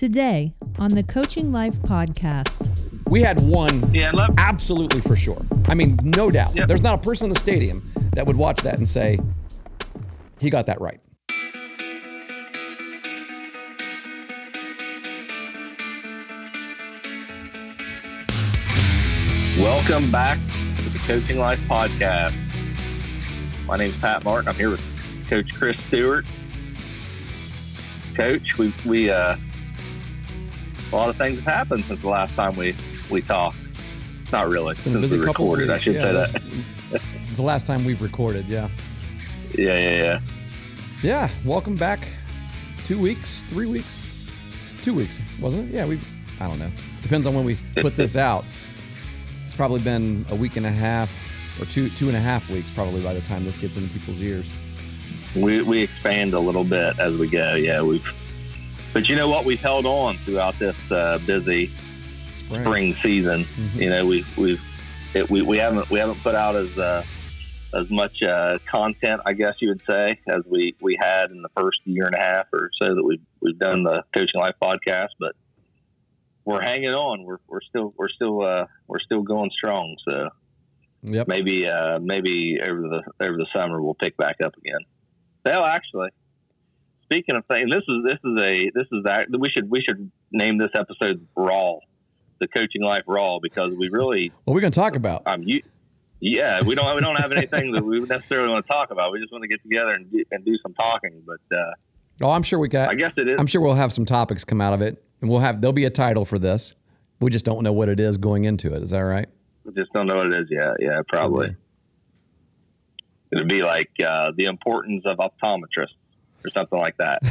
Today on the Coaching Life podcast. We had one absolutely for sure. I mean, no doubt. Yep. There's not a person in the stadium that would watch that and say, he got that right. Welcome back to the Coaching Life podcast. My name's Pat Martin. I'm here with Coach Chris Stewart. Coach, we a lot of things have happened since the last time we talked. Not really. Since we recorded, I should say that. Since the last time we've recorded, yeah. Yeah. Yeah, welcome back. 2 weeks, 3 weeks, 2 weeks, wasn't it? Yeah, I don't know. Depends on when we put this out. It's probably been a week and a half or two and a half weeks probably by the time this gets into people's ears. We expand a little bit as we go. Yeah, but you know what? We've held on throughout this busy spring season. Mm-hmm. You know, we haven't put out as much content, I guess you would say, as we had in the first year and a half or so that we've done the Coaching Life podcast. But we're hanging on. We're still going strong. So yep. maybe over the summer we'll pick back up again. Well, actually, speaking of things, we should name this episode Raw, the Coaching Life Raw, because we really. What are we going to talk about? We don't have anything that we necessarily want to talk about. We just want to get together and do some talking. But I'm sure we got. I guess it is. I'm sure we'll have some topics come out of it, and there'll be a title for this. We just don't know what it is going into it. Is that right? We just don't know what it is yet. Yeah, probably. Okay. It'd be like the importance of optometrists or something like that.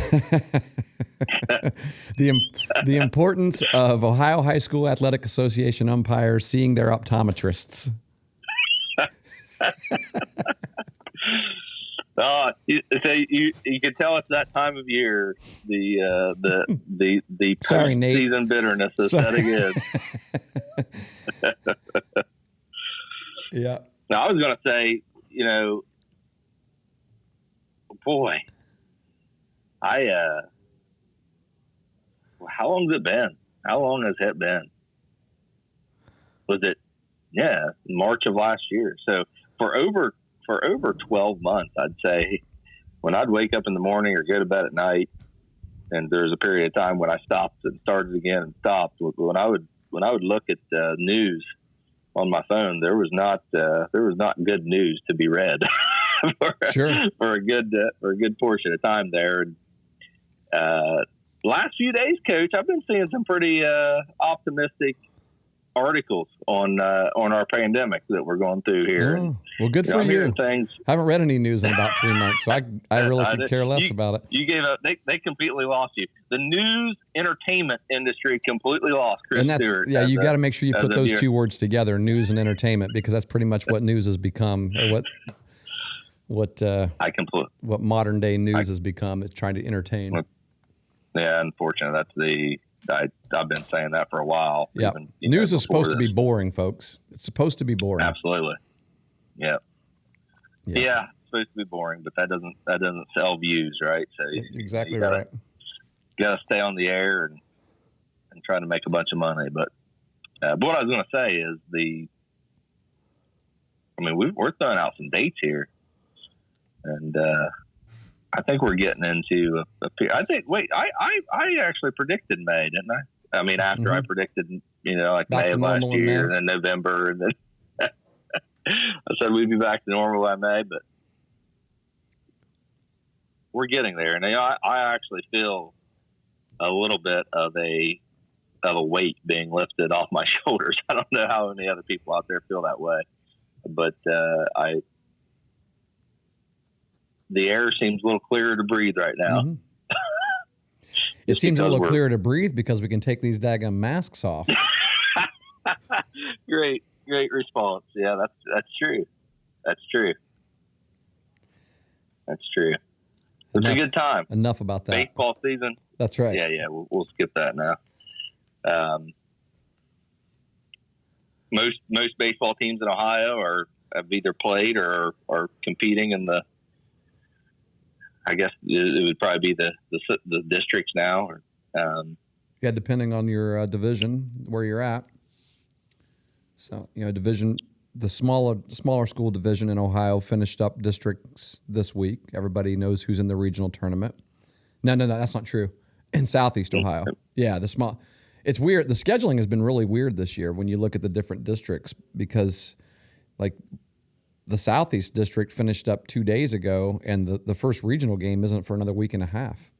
The importance of Ohio High School Athletic Association umpires seeing their optometrists. So you can tell it's that time of year. The Sorry, Nate. Season bitterness is setting in. Yeah. Now I was going to say, boy, how long has it been? How long has it been? Was it, March of last year? So for over 12 months, I'd say, when I'd wake up in the morning or go to bed at night, and there's a period of time when I stopped and started again and stopped. When I would look at news on my phone, there was not good news to be read for a good portion of time there. And last few days, Coach, I've been seeing some pretty optimistic articles on our pandemic that we're going through here. Oh, well, good for you. I haven't read any news in about 3 months, so I really could care less about it. You gave up. They completely lost you. The news entertainment industry completely lost Chris Stewart. Yeah, you got to make sure you put those two words together, news and entertainment, because that's pretty much what news has become, or what modern day news has become. It's trying to entertain. Yeah, unfortunately, I've been saying that for a while. Yeah, news is supposed to be boring, folks. It's supposed to be boring. Absolutely. Yeah, it's supposed to be boring, but that doesn't sell views, right? So exactly right. You got to stay on the air and try to make a bunch of money. But what I was going to say is we're throwing out some dates here, and I think we're getting into I actually predicted May, didn't I? I mean, after I predicted, May of last year, and then November, and then I said we'd be back to normal by May, but we're getting there. And I actually feel a little bit of a weight being lifted off my shoulders. I don't know how many other people out there feel that way, but the air seems a little clearer to breathe right now. Mm-hmm. It seems a little clearer to breathe because we can take these daggum masks off. Great response. Yeah, that's true. That's true. It's a good time. Enough about that. Baseball season. That's right. Yeah. We'll skip that now. Most baseball teams in Ohio have either played or are competing in the. I guess it would probably be the districts now. Yeah, depending on your division where you're at. So the smaller school division in Ohio finished up districts this week. Everybody knows who's in the regional tournament. No, that's not true. In Southeast Ohio, yeah, it's weird. The scheduling has been really weird this year when you look at the different districts because, like, the Southeast district finished up 2 days ago, and the first regional game isn't for another week and a half.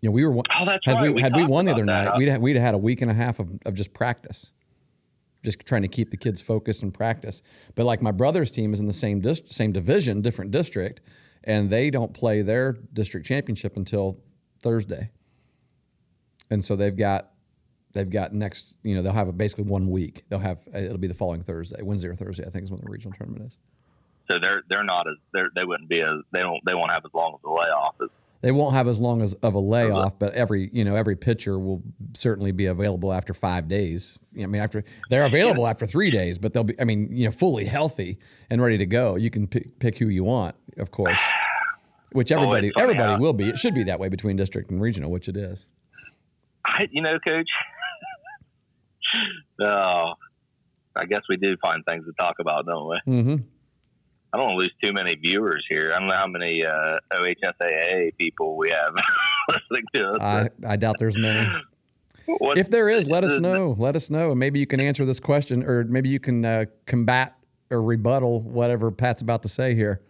We were. Oh, that's had right. we won the other night, huh? we'd have had a week and a half of just practice, just trying to keep the kids focused and practice. But like my brother's team is in the same division, different district, and they don't play their district championship until Thursday. And so they've got next, they'll have basically 1 week. It'll be the following Thursday, Wednesday or Thursday, I think is when the regional tournament is. So they're not as they wouldn't be as they won't have as long of a layoff as. They won't have as long of a layoff, but every pitcher will certainly be available after 5 days. They're available after 3 days, but they'll be, fully healthy and ready to go. You can pick who you want, of course, which everybody will be. It should be that way between district and regional, which it is. Coach. I guess we do find things to talk about, don't we? Mm-hmm. I don't want to lose too many viewers here. I don't know how many OHSAA people we have listening to us. I doubt there's many. If there is, let us know. Let us know. And maybe you can answer this question, or maybe you can combat or rebuttal whatever Pat's about to say here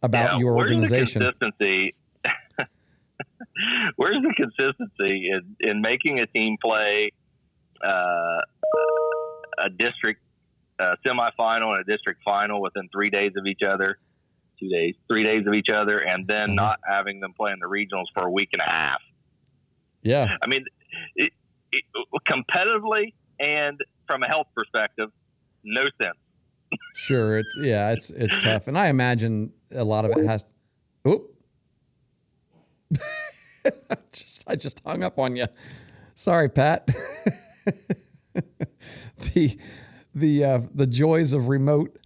about your organization. Where's the consistency in making a team play a district semifinal and a district final within 3 days of each other, 3 days of each other, and then not having them play in the regionals for a week and a half? Yeah. Competitively and from a health perspective, no sense. Sure. It's tough. And I imagine a lot of it has I just hung up on you. Sorry, Pat. The joys of remote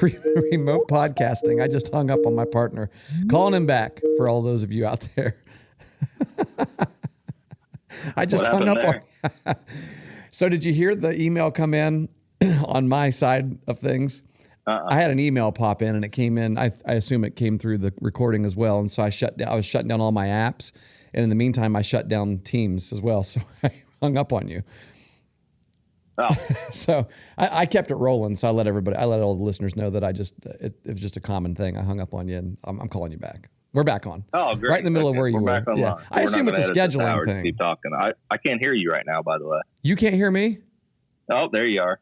remote podcasting. I just hung up on my partner, calling him back for all those of you out there. I just hung up on. So did you hear the email come in on my side of things? I had an email pop in, and it came in. I assume it came through the recording as well, and so I was shutting down all my apps, and in the meantime, I shut down Teams as well. So I hung up on you. Oh. So I kept it rolling. So I let all the listeners know that it was just a common thing. I hung up on you, and I'm calling you back. We're back on. Oh, great! Right in the middle of where you were. Back yeah. I assume it's a scheduling thing. Keep talking. I can't hear you right now. By the way, you can't hear me. Oh, there you are.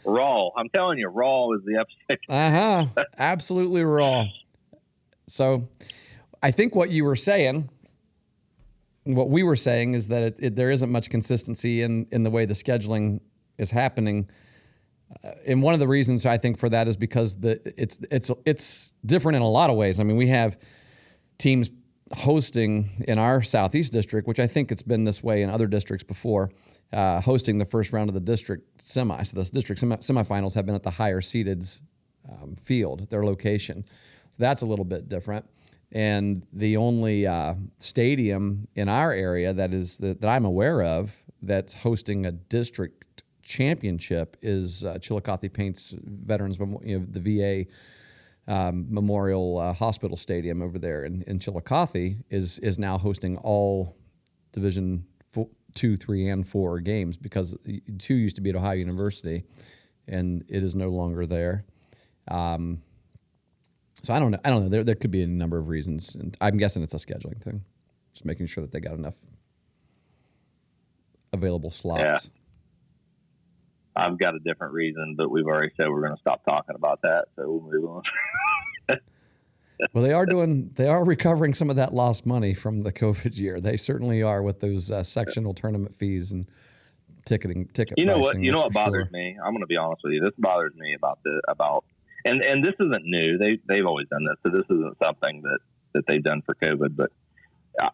Raw. I'm telling you, raw is the episode. Absolutely raw. So, I think what we were saying is that there isn't much consistency in the way the scheduling is happening. And one of the reasons I think for that is because it's different in a lot of ways. I mean, we have teams hosting in our Southeast district, which I think it's been this way in other districts before, hosting the first round of the district semi. So those district semifinals have been at the higher seeded field, their location. So that's a little bit different. And the only stadium in our area that I'm aware of that's hosting a district championship is Chillicothe Paint's Veterans, the VA Memorial Hospital Stadium over there in Chillicothe is now hosting all Division 2, 3, and 4 games because 2 used to be at Ohio University, and it is no longer there. So I don't know. There could be a number of reasons, and I'm guessing it's a scheduling thing, just making sure that they got enough available slots. Yeah. I've got a different reason, but we've already said we're going to stop talking about that, so we'll move on. Well, they are recovering some of that lost money from the COVID year. They certainly are with those sectional tournament fees and ticket You know pricing, what bothers me? I'm going to be honest with you. This bothers me about and this isn't new. They've always done this, so this isn't something that they've done for COVID. But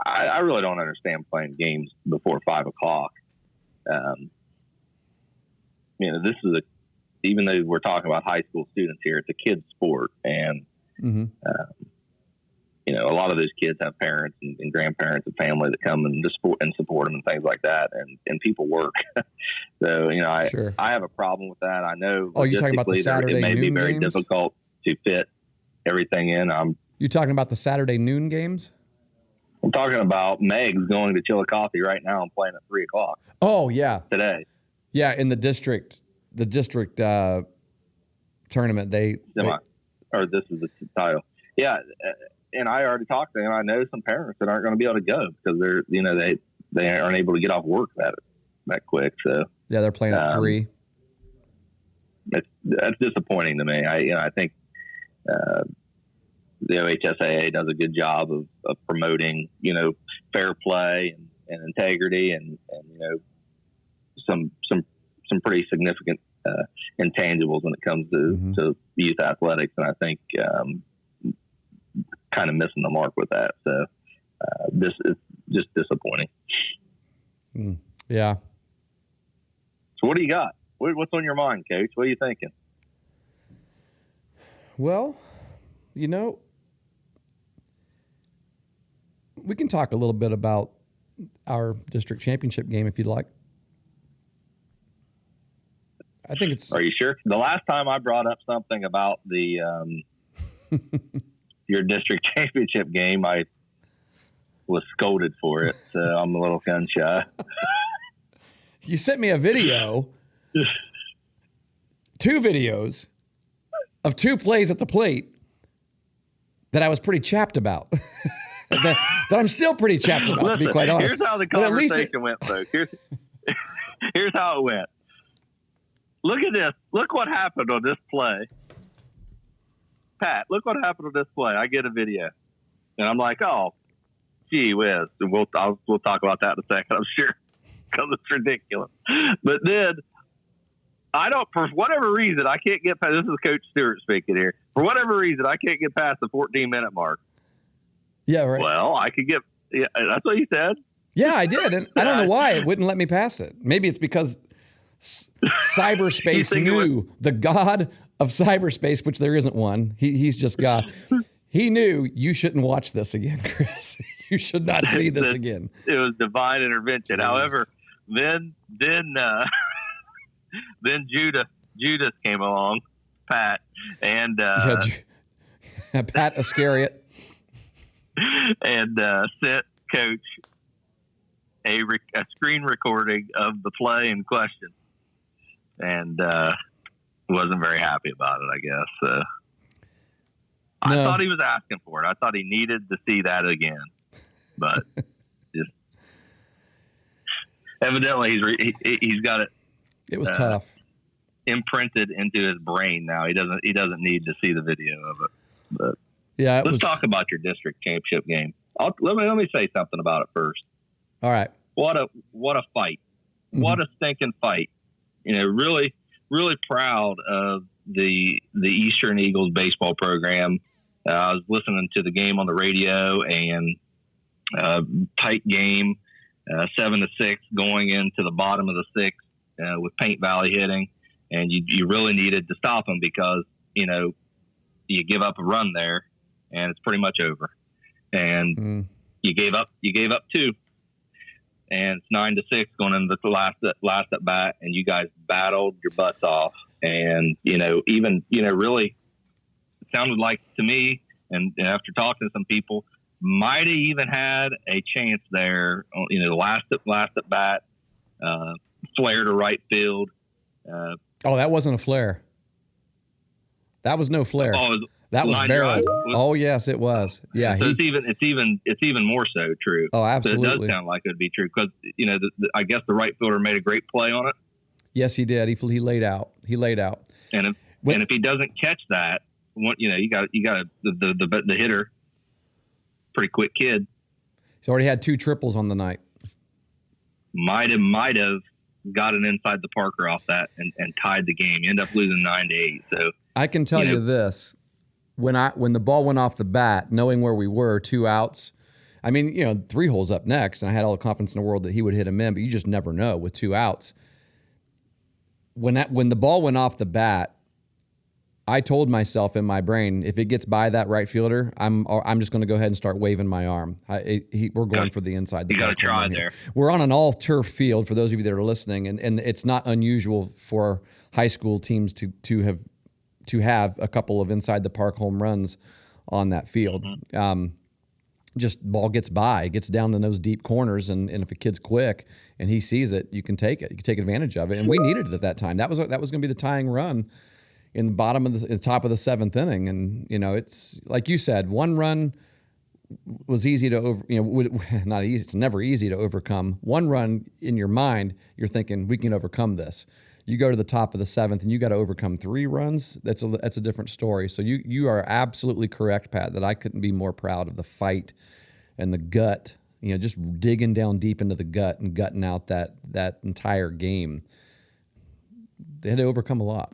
I really don't understand playing games before 5:00. This is even though we're talking about high school students here, it's a kid's sport, and a lot of those kids have parents and grandparents and family that come and just support them and things like that. And people work. So, Sure. I have a problem with that. I know. Oh, you're talking about the Saturday it may be noon very games? difficult to fit everything in. You talking about the Saturday noon games? I'm talking about Meg's going to Chillicothe right now and playing at 3:00. Oh, yeah. Today. Yeah, in the district tournament, or this is the title. Yeah, and I already talked to them. I know some parents that aren't going to be able to go because they aren't able to get off work that quick. So yeah, they're playing at 3. That's disappointing to me. I think the OHSAA does a good job of promoting fair play and integrity and some pretty significant intangibles when it comes to youth athletics, and I think kind of missing the mark with that. So this is just disappointing. Yeah. So what do you got? What's on your mind, Coach? What are you thinking? Well, we can talk a little bit about our district championship game if you'd like. I think it's. Are you sure? The last time I brought up something about the your district championship game, I was scolded for it. So I'm a little gun shy. You sent me a video, 2 videos of 2 plays at the plate that I was pretty chapped about. that I'm still pretty chapped about, Listen, to be quite honest. Here's how the conversation went, folks. Here's how it went. Look at this. Look what happened on this play. Pat, look what happened on this play. I get a video. And I'm like, oh, gee whiz. And we'll talk about that in a second, I'm sure, because it's ridiculous. But then, for whatever reason, I can't get past, this is Coach Stewart speaking here. For whatever reason, I can't get past the 14-minute mark. Yeah, right. Well, that's what you said. Yeah, I did. And I don't know why it wouldn't let me pass it. Maybe it's because cyberspace knew the god of cyberspace, which there isn't one. He's just God. He knew you shouldn't watch this again, Chris. You should not see this again. It was divine intervention. Yes. However, then Judas came along, Pat, and Pat Iscariot, and sent Coach a screen recording of the play in question. And wasn't very happy about it, I guess. I thought he was asking for it. I thought he needed to see that again, but just evidently he's got it. It was tough. Imprinted into his brain now. He doesn't need to see the video of it. But yeah, let's talk about your district championship game. Let me say something about it first. All right. What a fight! Mm-hmm. What a stinking fight! Really, really proud of the Eastern Eagles baseball program. I was listening to the game on the radio, and tight game, 7-6 going into the bottom of the 6th with Paint Valley hitting, and you really needed to stop them because you give up a run there, and it's pretty much over. And you gave up 2. And it's 9-6 going into the last at bat, and you guys battled your butts off. And really, it sounded like to me, and after talking to some people, might have even had a chance there. Last at bat, flare to right field. That wasn't a flare. That was no flare. That was barreled. Oh yes, it was. Yeah, so it's even more so true. Oh, absolutely. So it does sound like it'd be true because I guess the right fielder made a great play on it. Yes, he did. He laid out. And if he doesn't catch that, you got the hitter, pretty quick kid. He's already had 2 triples on the night. Might have gotten inside the Parker off that and tied the game. End up losing 9-8. So I can tell you this. When the ball went off the bat, knowing where we were, 2 outs, 3 holes up next, and I had all the confidence in the world that he would hit him in, but you just never know with 2 outs. When the ball went off the bat, I told myself in my brain, if it gets by that right fielder, I'm just going to go ahead and start waving my arm. We're going for the inside. You got to try there. We're on an all turf field for those of you that are listening, and it's not unusual for high school teams to have a couple of inside the park home runs on that field. Mm-hmm. Just ball gets by, gets down in those deep corners, and if a kid's quick and he sees it, you can take it. You can take advantage of it, and we needed it at that time. That was going to be the tying run in the bottom of the top of the seventh inning. And, it's like you said, one run was easy to not easy. It's never easy to overcome. One run in your mind, you're thinking we can overcome this. You go to the top of the seventh and you got to overcome 3 runs. That's a different story. So you are absolutely correct, Pat, that I couldn't be more proud of the fight and the gut, just digging down deep into the gut and gutting out that entire game. They had to overcome a lot.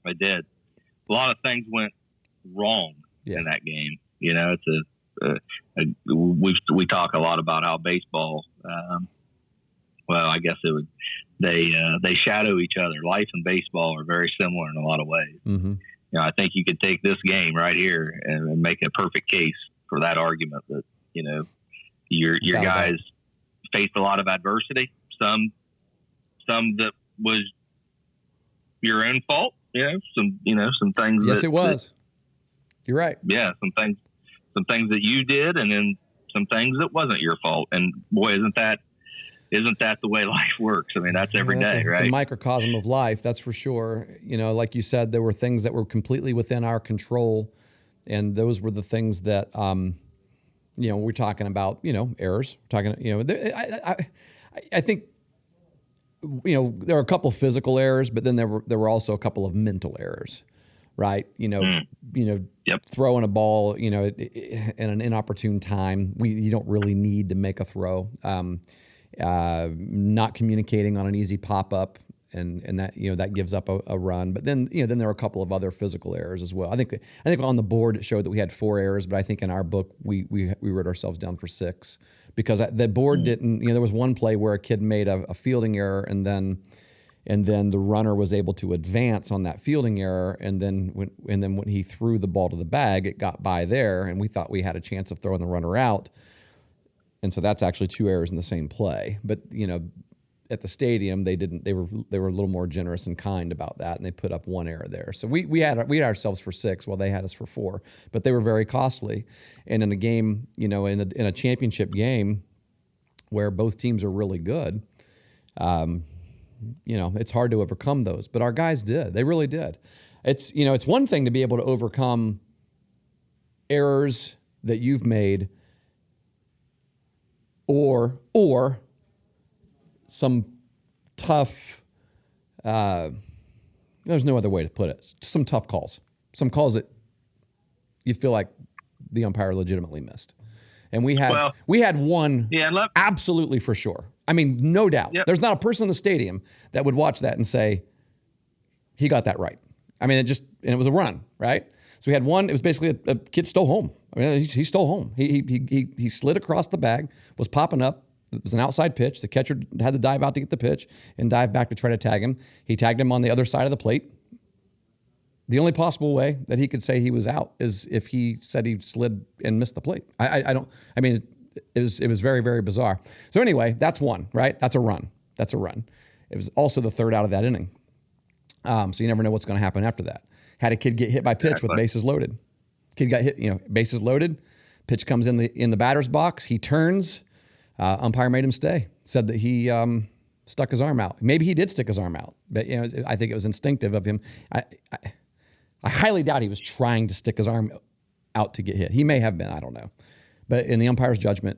I did. A lot of things went wrong in that game. It's we talk a lot about how baseball. I guess it would. They shadow each other. Life and baseball are very similar in a lot of ways. Mm-hmm. I think you could take this game right here and make a perfect case for that argument that your guys faced a lot of adversity. Some that was your own fault. Some things. Yes, it was. You're right. Yeah, some things that you did, and then some things that wasn't your fault. And boy, isn't that the way life works? I mean, that's every day, right? It's a microcosm of life, that's for sure. Like you said, there were things that were completely within our control, and those were the things that, we're talking about. Errors. I think. There were a couple of physical errors, but then there were also a couple of mental errors, right? Throwing a ball, in an inopportune time. You don't really need to make a throw. Not communicating on an easy pop up, and that that gives up a run. But then then there were a couple of other physical errors as well. I think on the board it showed that we had 4 errors, but I think in our book we wrote ourselves down for 6. Because the board didn't, there was one play where a kid made a fielding error, and then the runner was able to advance on that fielding error, and then when he threw the ball to the bag, it got by there, and we thought we had a chance of throwing the runner out, and so that's actually 2 errors in the same play. But at the stadium they didn't. They were a little more generous and kind about that, and they put up 1 error there. So we had ourselves for 6, while they had us for 4. But they were very costly. And in a game, in a championship game where both teams are really good, it's hard to overcome those. But our guys did. They really did. It's it's one thing to be able to overcome errors that you've made, or some tough, there's no other way to put it, some tough calls. Some calls that you feel like the umpire legitimately missed. And we had one absolutely for sure. I mean, no doubt. Yep. There's not a person in the stadium that would watch that and say, he got that right. I mean, it was a run, right? So we had one, it was basically a kid stole home. I mean, he stole home. He slid across the bag, was popping up. It was an outside pitch. The catcher had to dive out to get the pitch and dive back to try to tag him. He tagged him on the other side of the plate. The only possible way that he could say he was out is if he said he slid and missed the plate. It was very, very bizarre. So anyway, that's one, right? That's a run. It was also the 3rd out of that inning. So you never know what's going to happen after that. Had a kid get hit by pitch with bases loaded. Kid got hit, bases loaded. Pitch comes in the batter's box. He turns. Umpire made him stay. Said that he stuck his arm out. Maybe he did stick his arm out, but I think it was instinctive of him. I highly doubt he was trying to stick his arm out to get hit. He may have been. I don't know. But in the umpire's judgment,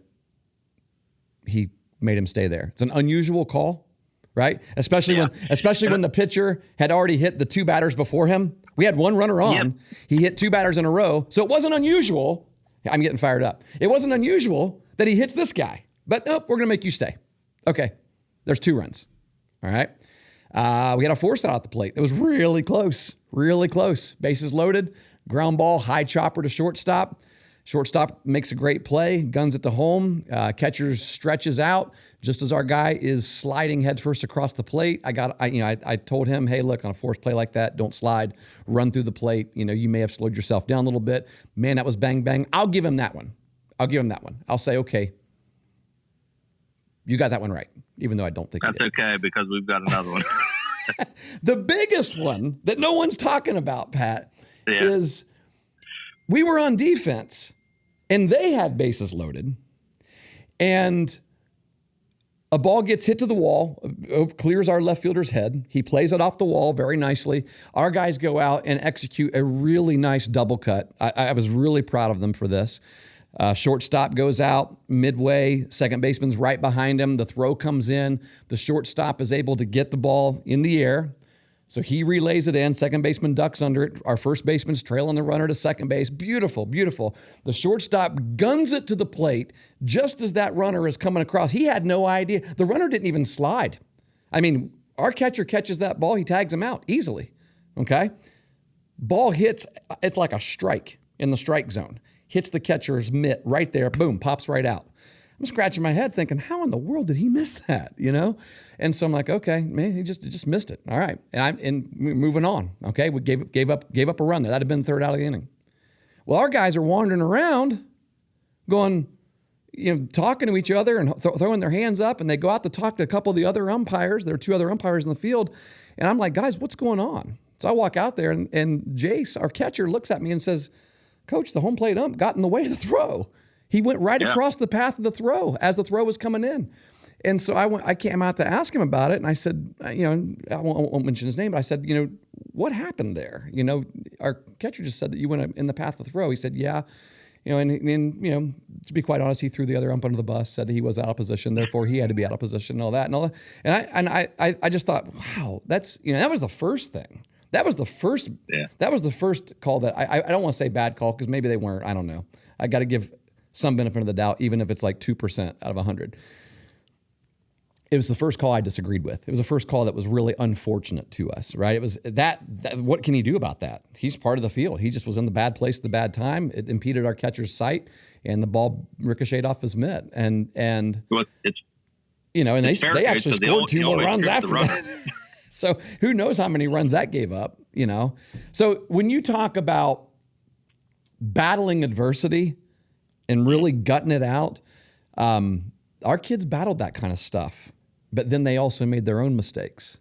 he made him stay there. It's an unusual call, right? Especially when the pitcher had already hit the 2 batters before him. We had 1 runner on. Yep. He hit 2 batters in a row. So it wasn't unusual. I'm getting fired up. It wasn't unusual that he hits this guy. But nope, we're going to make you stay. Okay, there's 2 runs. All right. We had a force out at the plate. It was really close. Bases loaded, ground ball, high chopper to shortstop. Shortstop makes a great play, guns it to home. Catcher stretches out just as our guy is sliding headfirst across the plate. I told him, hey, look, on a forced play like that, don't slide, run through the plate. You may have slowed yourself down a little bit. Man, that was bang, bang. I'll give him that one. I'll say, okay, you got that one right, even though I don't think that's okay because we've got another one. The biggest one that no one's talking about, Pat, is we were on defense and they had bases loaded and a ball gets hit to the wall, clears our left fielder's head. He plays it off the wall very nicely. Our guys go out and execute a really nice double cut. I was really proud of them for this. Shortstop goes out midway. Second baseman's right behind him. The throw comes in. The shortstop is able to get the ball in the air. So he relays it in. Second baseman ducks under it. Our first baseman's trailing the runner to second base. Beautiful, beautiful. The shortstop guns it to the plate just as that runner is coming across. He had no idea. The runner didn't even slide. I mean, our catcher catches that ball. He tags him out easily. Okay? Ball hits. It's like a strike in the strike zone. Hits the catcher's mitt right there, boom, pops right out. I'm scratching my head thinking, how in the world did he miss that, And so I'm like, okay, man, he just missed it. All right, and moving on, okay? We gave up a run there. That'd have been third out of the inning. Well, our guys are wandering around going, talking to each other and throwing their hands up, and they go out to talk to a couple of the other umpires. There are two other umpires in the field, and I'm like, guys, what's going on? So I walk out there, and Jace, our catcher, looks at me and says, Coach, the home plate ump got in the way of the throw. He went right across the path of the throw as the throw was coming in. And so I came out to ask him about it. And I said, I won't mention his name, but I said, what happened there? Our catcher just said that you went in the path of the throw. He said, yeah. And to be quite honest, he threw the other ump under the bus, said that he was out of position. Therefore, he had to be out of position and all that. And I just thought, wow, that's, that was the first thing. That was the first. Yeah. That was the first call that I don't want to say bad call because maybe they weren't. I don't know. I got to give some benefit of the doubt, even if it's like 2% out of 100. It was the first call I disagreed with. It was the first call that was really unfortunate to us. Right? It was that. What can he do about that? He's part of the field. He just was in the bad place at the bad time. It impeded our catcher's sight, and the ball ricocheted off his mitt. And well, it's and they actually scored two more runs after that. So who knows how many runs that gave up, So when you talk about battling adversity and really gutting it out, our kids battled that kind of stuff, but then they also made their own mistakes.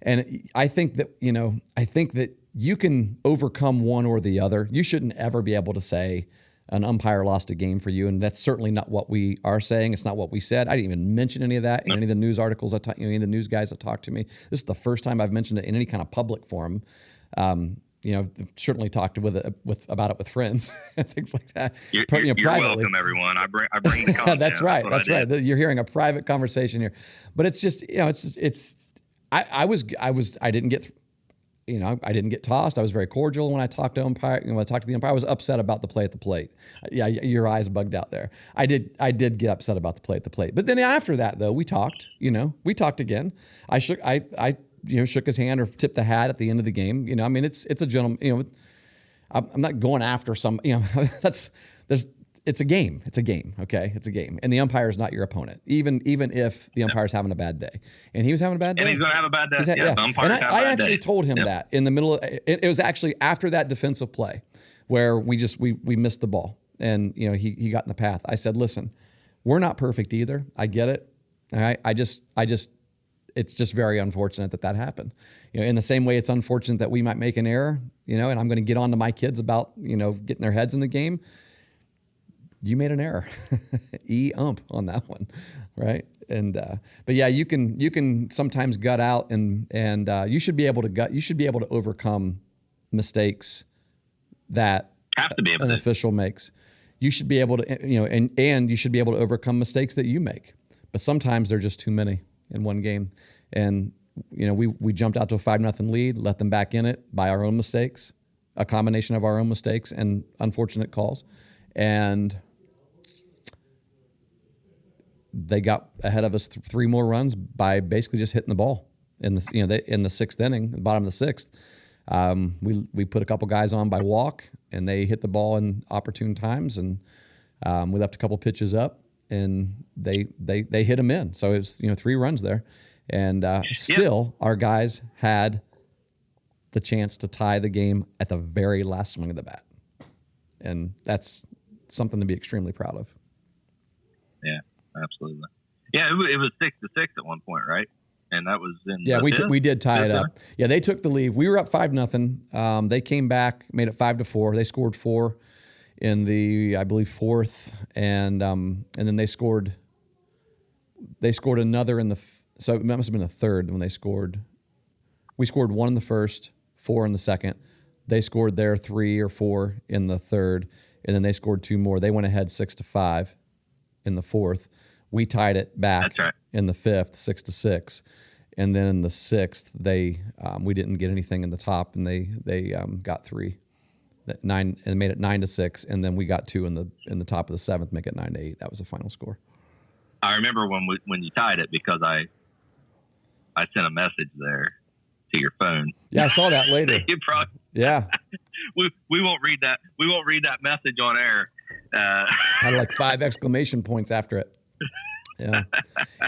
And I think that you can overcome one or the other. You shouldn't ever be able to say an umpire lost a game for you, and that's certainly not what we are saying. It's not what we said. I didn't even mention any of that in any of the news articles any of the news guys that talked to me. This is the first time I've mentioned it in any kind of public forum. Certainly talked about it with friends and things like that. You're welcome, everyone. I bring the content. That's right. That's right. You're hearing a private conversation here, but it's just I didn't get. I didn't get tossed. I was very cordial when I talked to umpire. When I talked to the umpire, I was upset about the play at the plate. Yeah, your eyes bugged out there. I did get upset about the play at the plate. But then after that, though, we talked. We talked again. I shook his hand or tipped the hat at the end of the game. It's a gentleman. I'm not going after some. It's a game. It's a game. Okay, it's a game, and the umpire is not your opponent. Even if the umpire's having a bad day, and he was having a bad day, and he's going to have a bad day. The umpire's and I actually told him that in the middle. It was actually after that defensive play where we missed the ball, and he got in the path. I said, listen, we're not perfect either. I get it. All right. It's just very unfortunate that happened. In the same way, it's unfortunate that we might make an error. And I'm going to get on to my kids about getting their heads in the game. You made an error, ump on that one, right? And but yeah, you can sometimes gut out, and you should be able to gut. You should be able to overcome mistakes that an official makes. You should be able to, and you should be able to overcome mistakes that you make. But sometimes they're just too many in one game, and we jumped out to a 5-0 lead, let them back in it by our own mistakes, a combination of our own mistakes and unfortunate calls, and they got ahead of us 3 more runs by basically just hitting the ball in the in the 6th inning, the bottom of the 6th. We put a couple guys on by walk, and they hit the ball in opportune times, and we left a couple pitches up, and they hit them in. So it was 3 runs there, and still our guys had the chance to tie the game at the very last swing of the bat, and that's something to be extremely proud of. Yeah, absolutely. Yeah, it was 6-6 at one point, right? And that was in we did tie it up. Yeah, they took the lead. We were up 5-0. They came back, made it 5-4. They scored 4 in the, I believe, 4th, and then they scored another in the. So it must have been the 3rd when they scored. We scored 1 in the 1st, 4 in the 2nd. They scored their 3 or 4 in the 3rd, and then they scored 2 more. They went ahead 6-5 in the 4th. We tied it back in the 5th, 6-6, and then in the 6th, we didn't get anything in the top, and they got 3, 9, and made it 9-6, and then we got 2 in the top of the 7th, make it 9-8. That was the final score. I remember when you tied it because I sent a message there to your phone. Yeah, I saw that later. Yeah, we won't read that. We won't read that message on air. Had like 5 exclamation points after it. Yeah,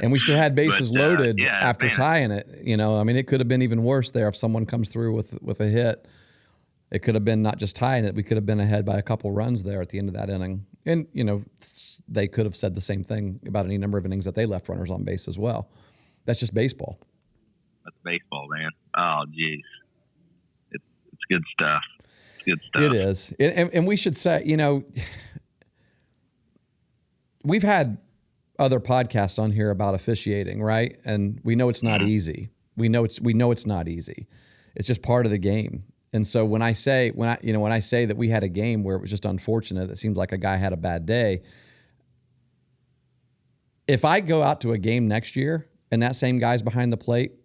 and we still had bases loaded after tying it. I mean, it could have been even worse there if someone comes through with a hit. It could have been not just tying it; we could have been ahead by a couple runs there at the end of that inning. And they could have said the same thing about any number of innings that they left runners on base as well. That's just baseball. That's baseball, man. Oh, geez, it's good stuff. It's good stuff. It is, and we should say, we've had other podcasts on here about officiating, right? And we know it's not easy. We know it's not easy. It's just part of the game. And so when I say that we had a game where it was just unfortunate, it seemed like a guy had a bad day. If I go out to a game next year and that same guy's behind the plate,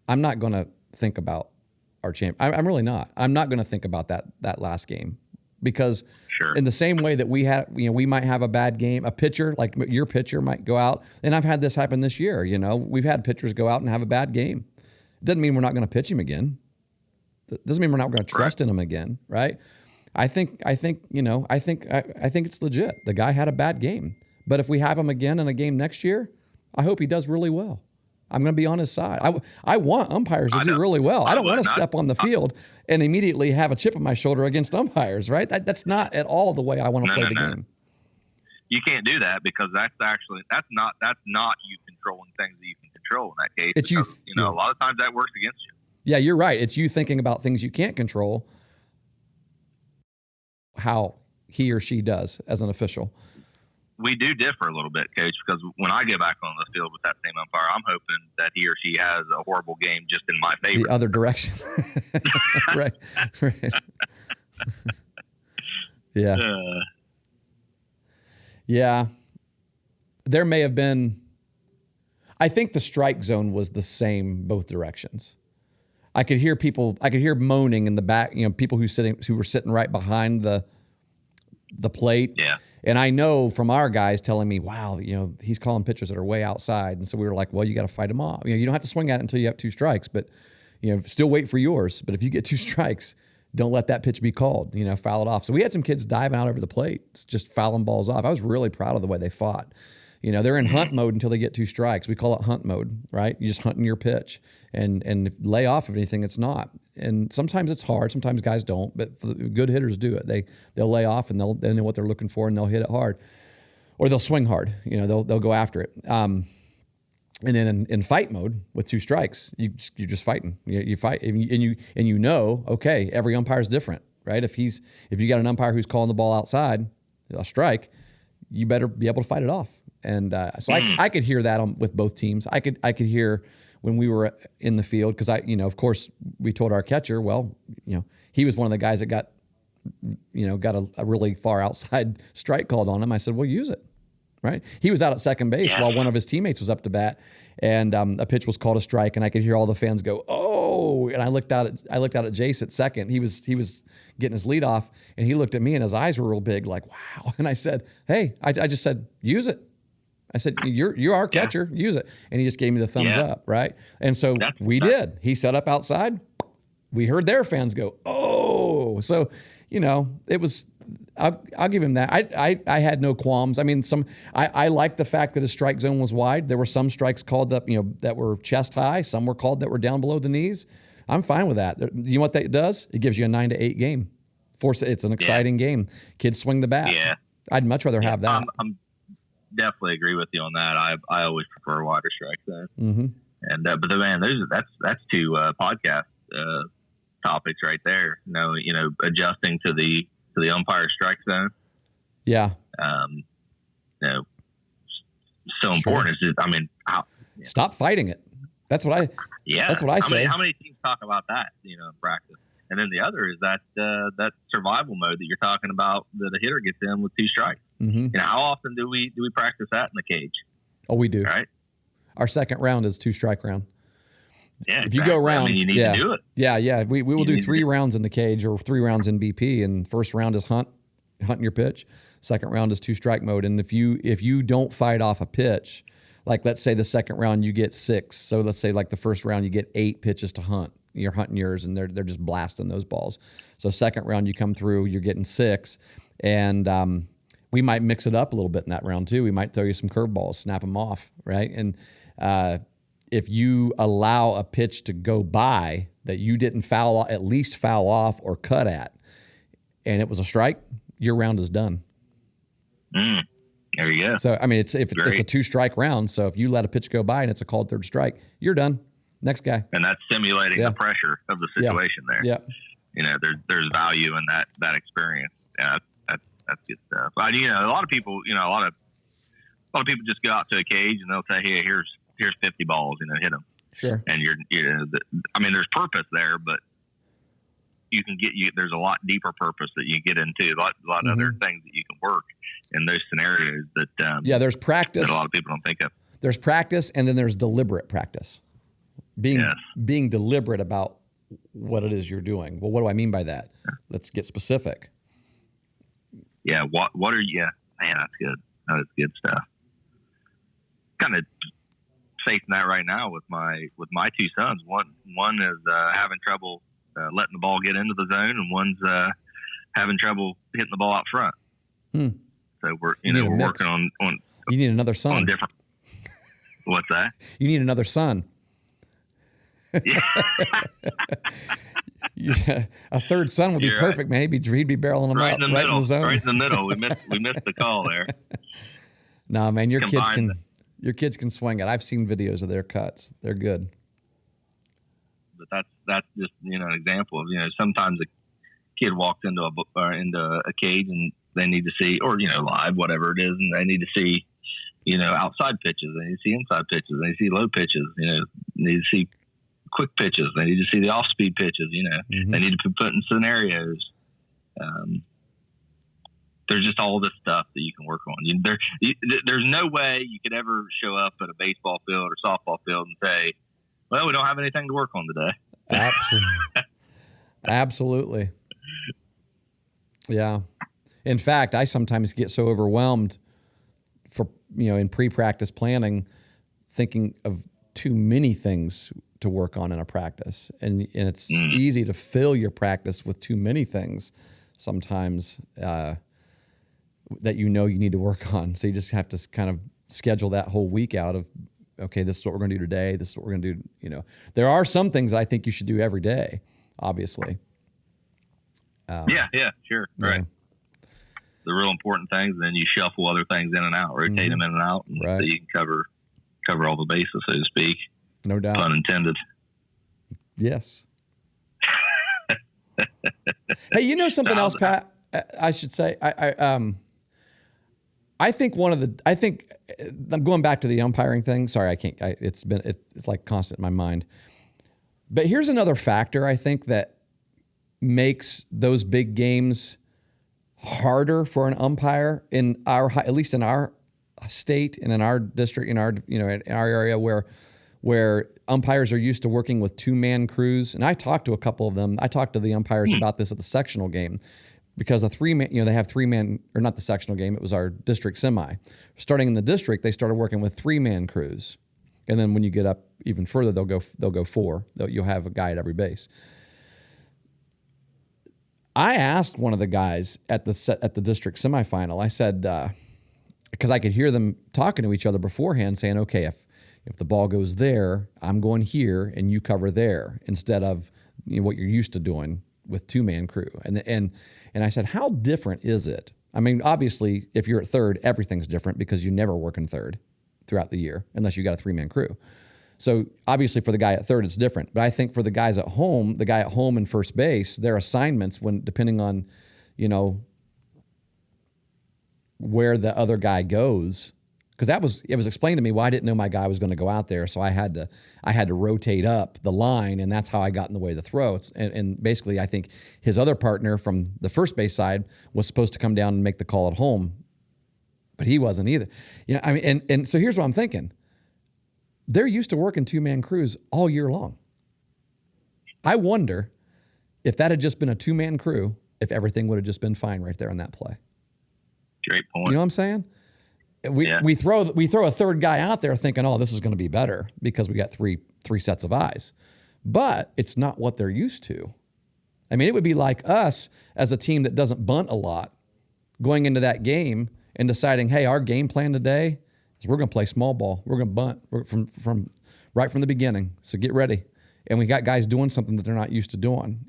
I'm not going to think about our champ. I'm really not. I'm not going to think about that last game. Because in the same way that we might have a bad game, a pitcher, like your pitcher might go out, and I've had this happen this year, we've had pitchers go out and have a bad game. It doesn't mean we're not going to pitch him again. It doesn't mean we're not going to trust in him again, right? I think it's legit. The guy had a bad game. But if we have him again in a game next year, I hope he does really well. I'm going to be on his side. I want umpires to do really well. I don't want to step on the field and immediately have a chip on my shoulder against umpires, right? That's not at all the way I want to play the game. You can't do that because that's not you controlling things that you can control in that case. It's because, a lot of times that works against you. Yeah, you're right. It's you thinking about things you can't control, how he or she does as an official. We do differ a little bit, Coach, because when I get back on the field with that same umpire, I'm hoping that he or she has a horrible game just in my favor. The other direction. Right. Yeah. Yeah. There may have been, I think the strike zone was the same both directions. I could hear moaning in the back, people who were sitting right behind the plate. Yeah. And I know from our guys telling me, wow, he's calling pitches that are way outside. And so we were like, well, you got to fight him off. You don't have to swing at it until you have 2 strikes, but, still wait for yours. But if you get 2 strikes, don't let that pitch be called, foul it off. So we had some kids diving out over the plate, just fouling balls off. I was really proud of the way they fought. They're in hunt mode until they get 2 strikes. We call it hunt mode, right? You're just hunting your pitch and lay off of anything that's not. And sometimes it's hard. Sometimes guys don't, but good hitters do it. They'll lay off and they know what they're looking for and they'll hit it hard, or they'll swing hard. They'll go after it. And then in fight mode with 2 strikes, you're just fighting. You fight and okay, every umpire is different, right? If you got an umpire who's calling the ball outside, a strike, you better be able to fight it off. And so I could hear that with both teams. I could hear when we were in the field because of course we told our catcher, well, he was one of the guys that got a really far outside strike called on him. I said, well, use it, right? He was out at second base while one of his teammates was up to bat, and a pitch was called a strike, and I could hear all the fans go, oh! And I looked out at Jace at second. He was getting his lead off, and he looked at me, and his eyes were real big, like wow. And I said, hey, I just said, use it. I said, you're our catcher, use it. And he just gave me the thumbs up, right? And so we did. He set up outside, we heard their fans go, oh. So, it was, I'll give him that. I had no qualms. I mean, I liked the fact that his strike zone was wide. There were some strikes called up, that were chest high. Some were called that were down below the knees. I'm fine with that. You know what that does? It gives you a 9-8 game. It's an exciting game. Kids swing the bat. Yeah. I'd much rather have that. I'm definitely agree with you on that. I always prefer wider strike zone. Mm-hmm. And but man, that's two podcast topics right there. Adjusting to the umpire strike zone. Yeah. So important. Is stop fighting it. That's what I. Yeah. That's what I say. How many teams talk about that? In practice. And then the other is that survival mode that you're talking about that a hitter gets in with 2 strikes. Mm-hmm. How often do we practice that in the cage? Oh, we do. Right. Our second round is 2-strike round. Yeah. If you go rounds, you need to do it. Yeah. We will do 3 rounds in the cage or 3 rounds in BP. And first round is hunting your pitch. Second round is 2-strike mode. And if you don't fight off a pitch, like let's say the second round you get 6. So let's say like the first round you get 8 pitches to hunt. You're hunting yours, and they're just blasting those balls. So second round you come through, you're getting 6, and we might mix it up a little bit in that round too. We might throw you some curveballs, snap them off, right? And if you allow a pitch to go by that you didn't at least foul off or cut at, and it was a strike, your round is done. There you go. So I mean, it's a 2-strike round. So if you let a pitch go by and it's a called 3rd strike, you're done. Next guy. And that's simulating the pressure of the situation there. Yeah. There's value in that experience. Yeah, that's good stuff. But, a lot of people, a lot of people just go out to a cage and they'll say, hey, here's 50 balls, hit them. Sure. And there's purpose there, but there's a lot deeper purpose that you get into, a lot mm-hmm. other things that you can work in those scenarios that, there's practice. That a lot of people don't think of. There's practice, and then there's deliberate practice. Being deliberate about what it is you're doing. Well, what do I mean by that? Let's get specific. Yeah. What are you? Man, that's good. That is good stuff. Kind of facing that right now with my 2 sons. One is having trouble letting the ball get into the zone, and one's having trouble hitting the ball out front. So we're working on. You need another son. On different. What's that? You need another son. Yeah, a third son would be perfect, man. He'd be barreling them right out in the middle, in the zone. Right in the middle. We missed the call there. No, man, your kids can swing it. I've seen videos of their cuts. They're good. But that's just an example of sometimes a kid walks into a cage and they need to see, or live, whatever it is, and they need to see outside pitches. They need to see inside pitches. They need to see low pitches. They need to see quick pitches. They need to see the off-speed pitches. Mm-hmm. They need to be put in scenarios. There's just all this stuff that you can work on. There's no way you could ever show up at a baseball field or softball field and say, well, we don't have anything to work on today. Absolutely. Yeah. In fact, I sometimes get so overwhelmed in pre-practice planning, thinking of too many things to work on in a practice. And it's easy to fill your practice with too many things sometimes that you need to work on. So you just have to kind of schedule that whole week out of, okay, this is what we're going to do today. This is what we're going to do. There are some things I think you should do every day, obviously. Yeah, sure. Right. The real important things, and then you shuffle other things in and out, rotate them in and out, and so you can cover all the bases, so to speak. No doubt. Pun intended. Yes. Hey, something else, Pat? I should say. I think I'm going back to the umpiring thing. Sorry, I can't. It's like constant in my mind. But here's another factor I think that makes those big games harder for an umpire at least in our state and in our district, in our area where umpires are used to working with 2-man crews. And I talked to a couple of them. I talked to the umpires about this at the sectional game because a 3-man, they have 3-man, or not the sectional game, it was our district semi. Starting in the district, they started working with 3-man crews. And then when you get up even further, they'll go 4. You'll have a guy at every base. I asked one of the guys at the district semifinal. I said, because I could hear them talking to each other beforehand, saying, "Okay, if the ball goes there, I'm going here, and you cover there," instead of what you're used to doing with two-man crew. And I said, "How different is it?" I mean, obviously, if you're at third, everything's different because you never work in third throughout the year unless you got a three-man crew. So obviously for the guy at third, it's different. But I think for the guys at home, the guy at home and first base, their assignments, depending on, where the other guy goes, because it was explained to me why I didn't know my guy was going to go out there, so I had to rotate up the line, and that's how I got in the way of the throw. And basically, I think his other partner from the first base side was supposed to come down and make the call at home, but he wasn't either. I mean, and so here's what I'm thinking. They're used to working two-man crews all year long. I wonder if that had just been a two-man crew, if everything would have just been fine right there on that play. Great point. You know what I'm saying? We throw a third guy out there thinking, oh, this is going to be better because we got three sets of eyes. But it's not what they're used to. I mean, it would be like us as a team that doesn't bunt a lot going into that game and deciding, hey, our game plan today is we're going to play small ball. We're going to bunt from right from the beginning. So get ready. And we got guys doing something that they're not used to doing.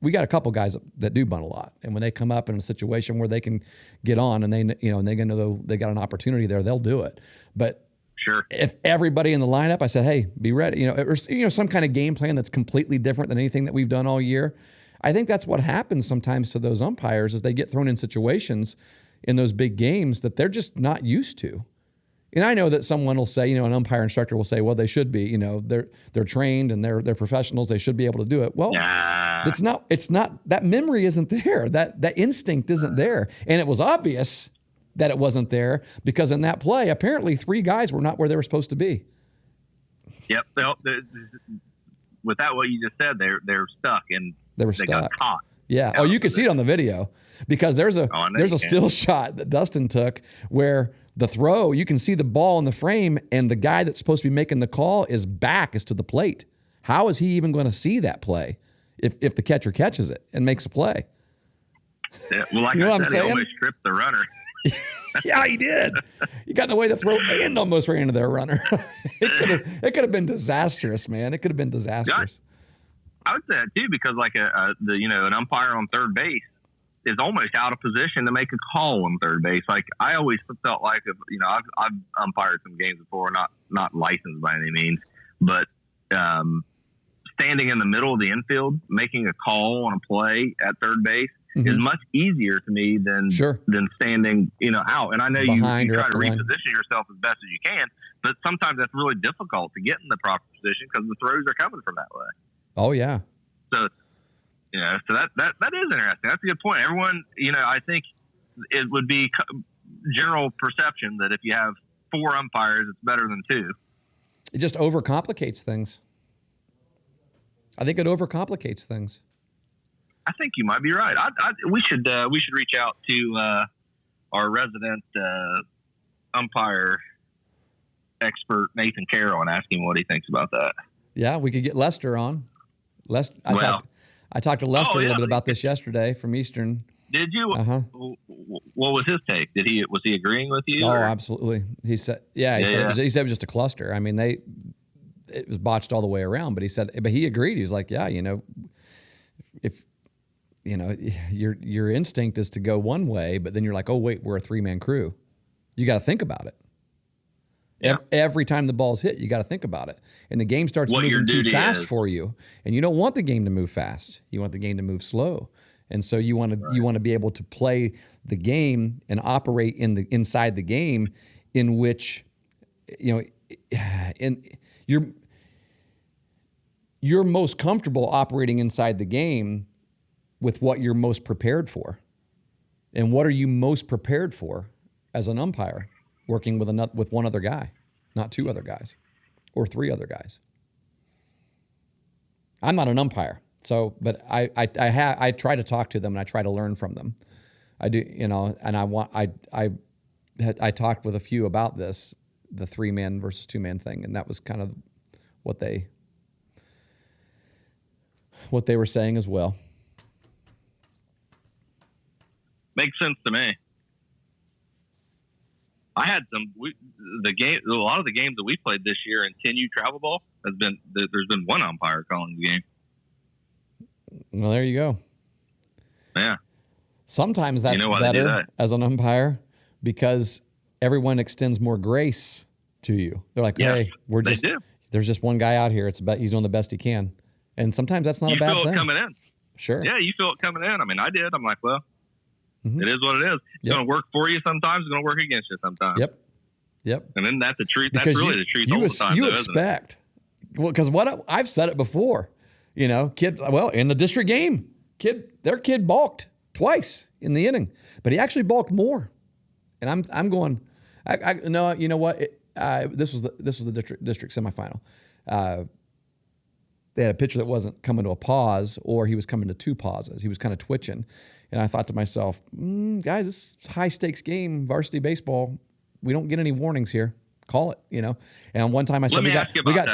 We got a couple guys that do bunt a lot, and when they come up in a situation where they can get on and they know they got an opportunity there, they'll do it. But sure, if everybody in the lineup, I said, hey, be ready. Or some kind of game plan that's completely different than anything that we've done all year. I think that's what happens sometimes to those umpires is they get thrown in situations in those big games that they're just not used to. And I know that someone will say, an umpire instructor will say, well, they should be, they're trained and they're professionals. They should be able to do it. Well, it's not, that memory isn't there. That instinct isn't there. And it was obvious that it wasn't there because in that play, apparently 3 guys were not where they were supposed to be. Yep. With that, what you just said, they're stuck and they got caught. Yeah. Oh, you can see it on the video because there's a still shot that Dustin took where the throw, you can see the ball in the frame and the guy that's supposed to be making the call is to the plate. How is he even going to see that play if the catcher catches it and makes a play? Yeah, well, like I said, he almost tripped the runner. Yeah, he did. He got in the way of the throw and almost ran into their runner. It could have been disastrous, man. It could have been disastrous. I would say that too because an umpire on third base is almost out of position to make a call on third base. Like I always felt like, I've umpired some games before, not licensed by any means, but standing in the middle of the infield, making a call on a play at third base is much easier to me than standing, out. And I know you try to reposition yourself as best as you can, but sometimes that's really difficult to get in the proper position because the throws are coming from that way. Oh yeah. So that is interesting. That's a good point. Everyone, I think it would be general perception that if you have 4 umpires, it's better than 2. It just overcomplicates things. I think it overcomplicates things. I think you might be right. We should reach out to our resident umpire expert Nathan Carroll and ask him what he thinks about that. Yeah, we could get Lester on. I talked to Lester a little bit about this yesterday from Eastern. Did you? Uh-huh. What was his take? Was he agreeing with you? Oh, absolutely. He said, he said it was just a cluster. I mean, it was botched all the way around, but he agreed. He was like, yeah, if your instinct is to go one way, but then you're like, oh wait, we're a 3-man crew. You got to think about it. Yeah. Every time the ball's hit, you got to think about it. And the game starts moving too fast for you. And you don't want the game to move fast. You want the game to move slow. And so you want to be able to play the game and operate inside the game in which you're most comfortable operating inside the game with what you're most prepared for. And what are you most prepared for as an umpire? Working with one other guy, not 2 other guys or 3 other guys. I'm not an umpire, but I try to talk to them and I try to learn from them. I do, and I talked with a few about this, the 3-man versus 2-man thing, and that was kind of what they were saying as well. Makes sense to me. I had a lot of the games that we played this year in 10U travel ball there's been one umpire calling the game. Well, there you go. Yeah. Sometimes that's better as an umpire because everyone extends more grace to you. They're like, hey, there's just one guy out here. He's doing the best he can. And sometimes that's not a bad thing. You feel it coming in. Sure. Yeah, you feel it coming in. I mean, I did. I'm like, well, it is what it is. It's going to work for you sometimes. It's going to work against you sometimes. Yep. And then that's the truth. That's really the truth all the time. You expect. Well, because I've said it before. In the district game, their kid balked twice in the inning, but he actually balked more. And I'm going, no, you know what? This was the district semifinal. They had a pitcher that wasn't coming to a pause, or he was coming to two pauses. He was kind of twitching. And I thought to myself, guys, this is a high stakes game, varsity baseball. We don't get any warnings here. Call it, And one time I said, we got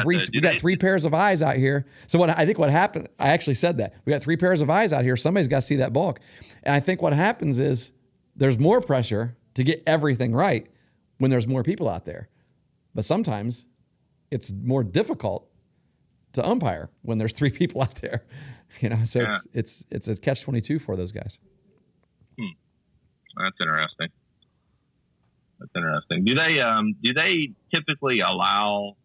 three pairs of eyes out here. So what happened, I actually said that. We got three pairs of eyes out here. Somebody's got to see that balk. And I think what happens is there's more pressure to get everything right when there's more people out there. But sometimes it's more difficult to umpire when there's three people out there. So it's a catch-22 for those guys. That's interesting. Do they typically allow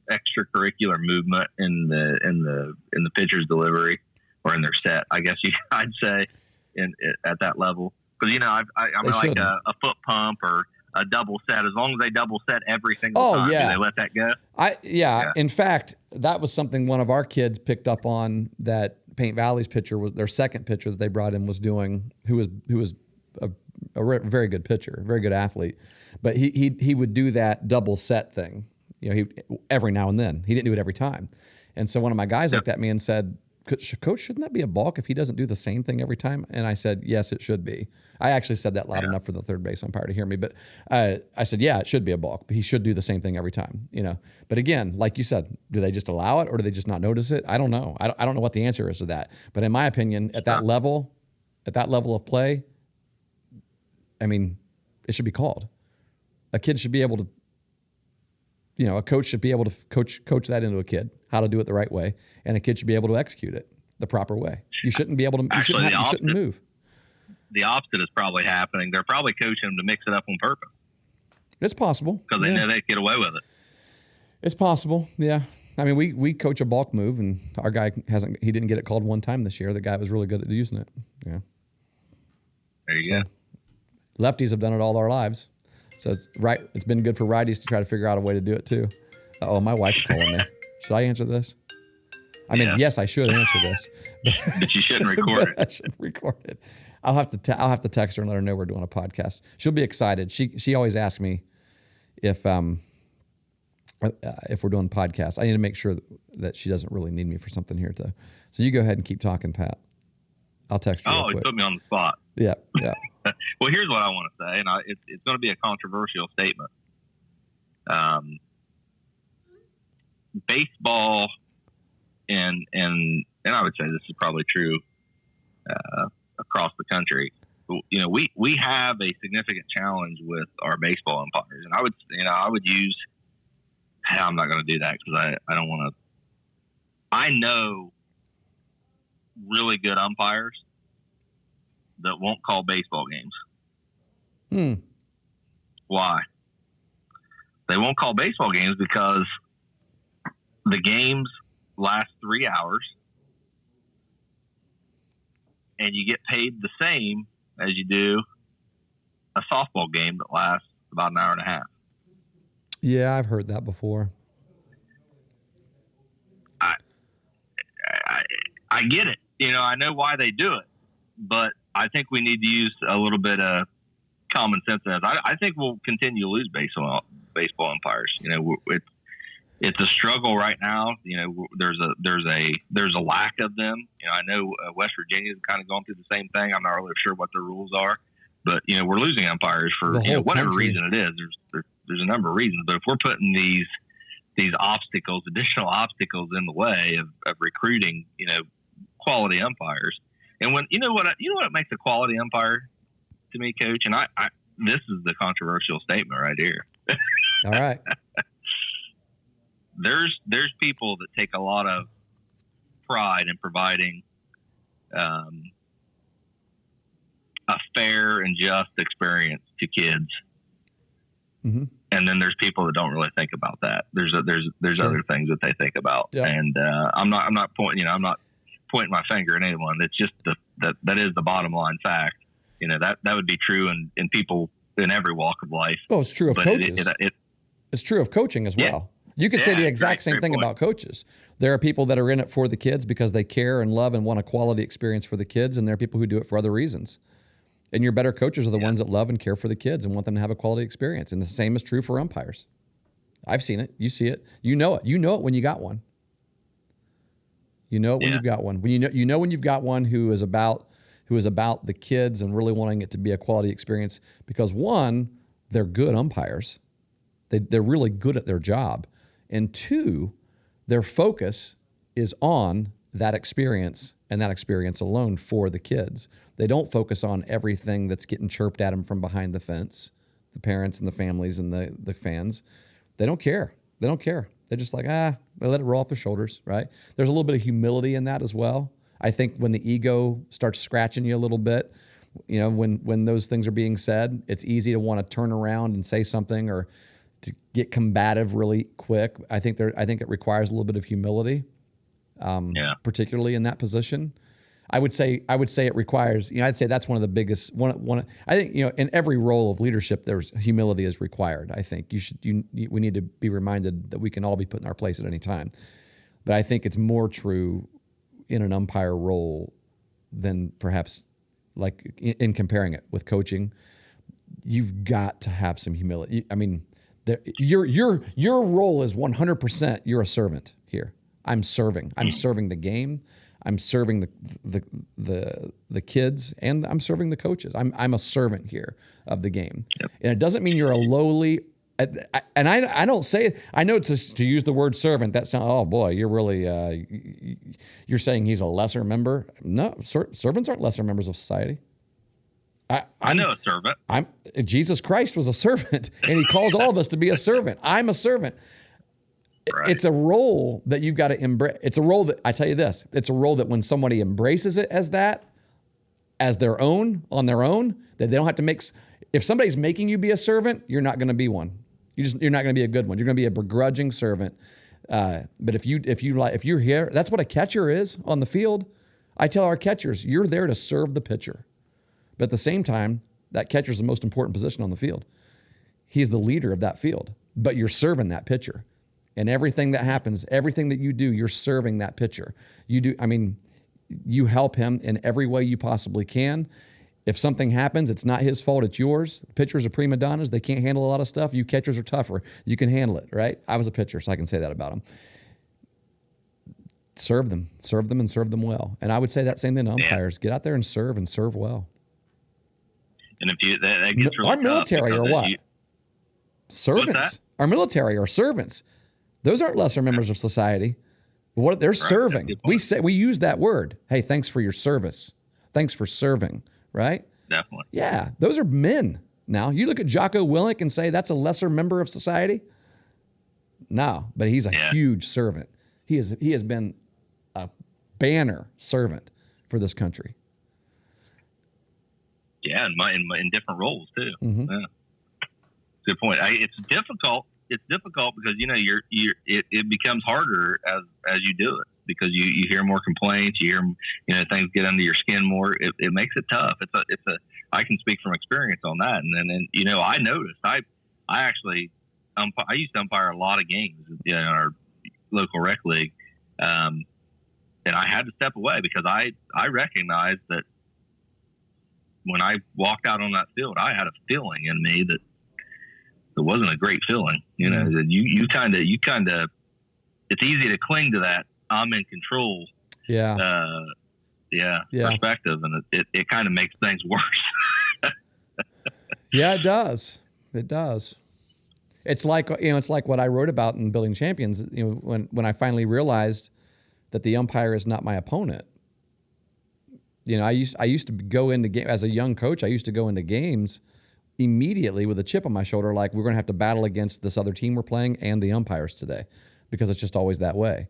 extracurricular movement in the pitcher's delivery or in their set? I guess I'd say at that level, because I'm like a foot pump or a double set. As long as they double set every single time, do they let that go? In fact, that was something one of our kids picked up on. That Paint Valley's pitcher was their second pitcher that they brought in was doing, who was a very good pitcher, very good athlete, but he would do that double set thing, he every now and then. He didn't do it every time, and so one of my guys looked at me and said, "Coach, shouldn't that be a balk if he doesn't do the same thing every time?" And I said, "Yes, it should be." I actually said that loud enough for the third base umpire to hear me, but I said, "Yeah, it should be a balk. But he should do the same thing every time." But again, like you said, do they just allow it or do they just not notice it? I don't know. I don't know what the answer is to that. But in my opinion, at that level of play, I mean, it should be called. A kid should be able to, a coach should be able to coach that into a kid, how to do it the right way, and a kid should be able to execute it the proper way. You shouldn't be able to. You shouldn't move. The opposite is probably happening. They're probably coaching them to mix it up on purpose. It's possible because they know they get away with it. It's possible, yeah. I mean, we coach a balk move, and our guy he didn't get it called one time this year. The guy was really good at using it. Yeah. There you go. Lefties have done it all our lives. So it's been good for righties to try to figure out a way to do it too. Oh, my wife's calling me. Should I answer this? I mean, yes, I should answer this. But you shouldn't record it. I shouldn't record it. I'll have to text her and let her know we're doing a podcast. She'll be excited. She always asks me if we're doing podcasts. I need to make sure that she doesn't really need me for something here too. So you go ahead and keep talking, Pat. I'll text you. Oh, you put me on the spot. Yeah. Well, here's what I want to say, and it's going to be a controversial statement. Baseball, and I would say this is probably true across the country. We have a significant challenge with our baseball umpires, and I would use. I'm not going to do that because I don't want to. I know really good umpires that won't call baseball games. Why? They won't call baseball games because the games last 3 hours and you get paid the same as you do a softball game that lasts about an hour and a half. Yeah, I've heard that before. I get it. I know why they do it, but I think we need to use a little bit of common sense in this. I think we'll continue to lose baseball umpires. It's a struggle right now. There's a lack of them. I know West Virginia's kind of going through the same thing. I'm not really sure what the rules are, but we're losing umpires for whatever reason it is. There's a number of reasons, but if we're putting these additional obstacles in the way of recruiting, quality umpires, And when you know what makes a quality umpire to me, Coach, and I this is the controversial statement right here. All right. There's people that take a lot of pride in providing a fair and just experience to kids. Mm-hmm. And then there's people that don't really think about that. There's Sure. other things that they think about. Yeah. And I'm not pointing my finger at anyone. It's just that is the bottom line fact. That would be true in people in every walk of life. Well, it's true of But coaches. It's true of coaching as well. You could say the exact same thing about coaches. There are people that are in it for the kids because they care and love and want a quality experience for the kids, and there are people who do it for other reasons. And your better coaches are the ones that love and care for the kids and want them to have a quality experience. And the same is true for umpires. I've seen it. You see it. You know it. You know it when you got one. You know it when you've got one. When you know when you've got one who is about the kids and really wanting it to be a quality experience, because one, they're good umpires. They're really good at their job. And two, their focus is on that experience and that experience alone for the kids. They don't focus on everything that's getting chirped at them from behind the fence, the parents and the families and the fans. They don't care. They don't care. They're just like, they let it roll off their shoulders, right? There's a little bit of humility in that as well. I think when the ego starts scratching you a little bit, when those things are being said, it's easy to want to turn around and say something or to get combative really quick. I think it requires a little bit of humility, particularly in that position. I would say it requires. I'd say that's one of the biggest. One. I think in every role of leadership, there's humility is required. I think we need to be reminded that we can all be put in our place at any time. But I think it's more true in an umpire role than perhaps like in comparing it with coaching. You've got to have some humility. I mean, your role is 100%. You're a servant here. I'm serving. I'm serving the game. I'm serving the kids, and I'm serving the coaches. I'm a servant here of the game, and it doesn't mean you're a lowly. And I don't say it. I know to use the word servant. That sounds. Oh boy, you're really you're saying he's a lesser member. No, servants aren't lesser members of society. I know a servant. Jesus Christ was a servant, and he calls all of us to be a servant. I'm a servant. Right. It's a role that you've got to embrace. It's a role that, I tell you this, it's a role that when somebody embraces it as that, as their own, on their own, that they don't have to make. If somebody's making you be a servant, you're not going to be one. You're not going to be a good one. You're going to be a begrudging servant. But if you're here, that's what a catcher is on the field. I tell our catchers, you're there to serve the pitcher. But at the same time, that catcher is the most important position on the field. He's the leader of that field, but you're serving that pitcher. And everything that happens, everything that you do, you're serving that pitcher. You help him in every way you possibly can. If something happens, it's not his fault, it's yours. Pitchers are prima donnas. They can't handle a lot of stuff. You catchers are tougher. You can handle it, right? I was a pitcher, so I can say that about them. Serve them, and serve them well. And I would say that same thing to umpires. Get out there and serve well. And if that gets really our military are what? Servants. Our military are servants. Those aren't lesser members of society. What they're serving. We use that word. Hey, thanks for your service. Thanks for serving, right? Definitely. Yeah, those are men. Now, you look at Jocko Willink and say that's a lesser member of society? No, but he's a huge servant. He has been a banner servant for this country. Yeah, in different roles too. Mm-hmm. Yeah. Good point. It's difficult. It's difficult because it becomes harder as you do it because you hear more complaints. You hear things get under your skin more. It makes it tough. I can speak from experience on that. And then I noticed I actually I used to umpire a lot of games in our local rec league, and I had to step away because I recognized that when I walked out on that field, I had a feeling in me that it wasn't a great feeling. That you kind of, it's easy to cling to that I'm in control. Perspective, and it kind of makes things worse. Yeah, it does. It does. It's like what I wrote about in Building Champions. When I finally realized that the umpire is not my opponent. I used to go into game as a young coach. I used to go into games immediately with a chip on my shoulder, like we're going to have to battle against this other team we're playing and the umpires today, because it's just always that way.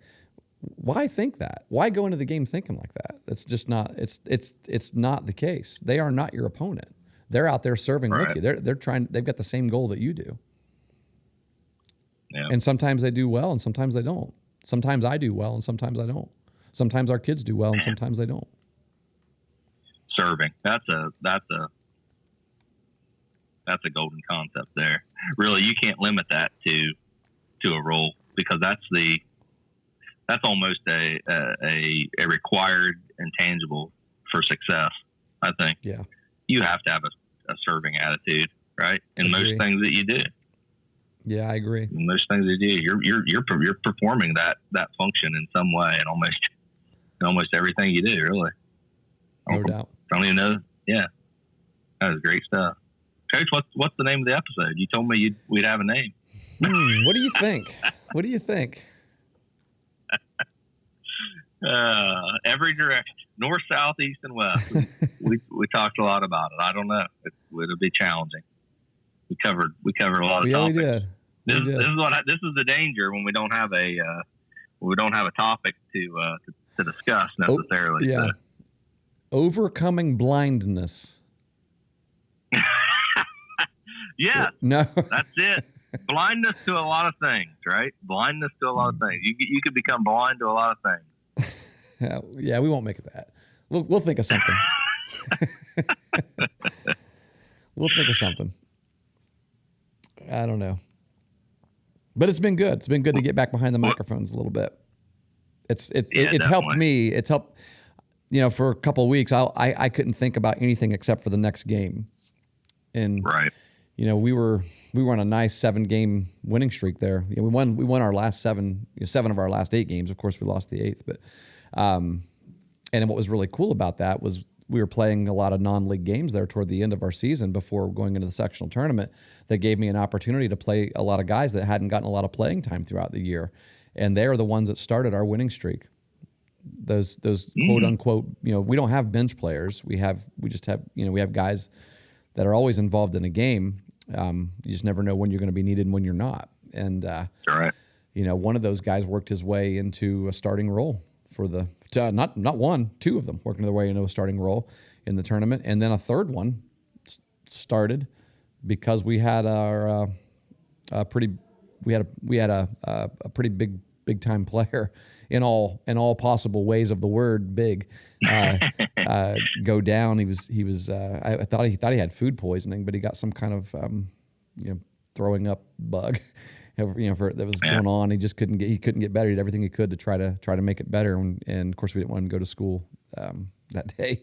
Why think that? Why go into the game thinking like that? It's just not. It's not the case. They are not your opponent. They're out there serving with you. They're trying. They've got the same goal that you do. Yeah. And sometimes they do well, and sometimes they don't. Sometimes I do well, and sometimes I don't. Sometimes our kids do well, and sometimes they don't. Serving. That's a golden concept there. Really, you can't limit that to a role, because that's almost a required intangible for success. I think. Yeah. You have to have a serving attitude, right? In most things that you do. Yeah, I agree. In most things that you do, you're performing that function in some way, in almost everything you do. Really. No doubt. I don't even know. Yeah, that was great stuff. Coach, what's the name of the episode? You told me we'd have a name. What do you think? What do you think? Every direction, north, south, east, and west. We talked a lot about it. I don't know. It'll be challenging. We covered a lot of topics. We did. This is the danger when we don't have a topic to discuss necessarily. Yeah. So. Overcoming blindness. Yeah. No. That's it. Blindness to a lot of things, right? Blindness to a lot of things. You could become blind to a lot of things. Yeah, we won't make it that. We'll think of something. We'll think of something. I don't know. But it's been good. It's been good to get back behind the microphones a little bit. It's helped me. It's helped, for a couple of weeks. I couldn't think about anything except for the next game. And right. We were on a nice 7-game winning streak there. We won our last 7 of our last 8 games. Of course, we lost the 8th, but and what was really cool about that was we were playing a lot of non-league games there toward the end of our season before going into the sectional tournament. That gave me an opportunity to play a lot of guys that hadn't gotten a lot of playing time throughout the year, and they are the ones that started our winning streak. Those quote unquote, we don't have bench players. We just have we have guys that are always involved in a game. You just never know when you're going to be needed and when you're not. And right. One of those guys worked his way into a starting role for the not one, 2 of them working their way into a starting role in the tournament, and then a third one started because we had our pretty big time player in all possible ways of the word big go down. He was I thought he had food poisoning, but he got some kind of throwing up bug that was going on. He just couldn't get better. He did everything he could to try to make it better, and of course we didn't want him to go to school that day,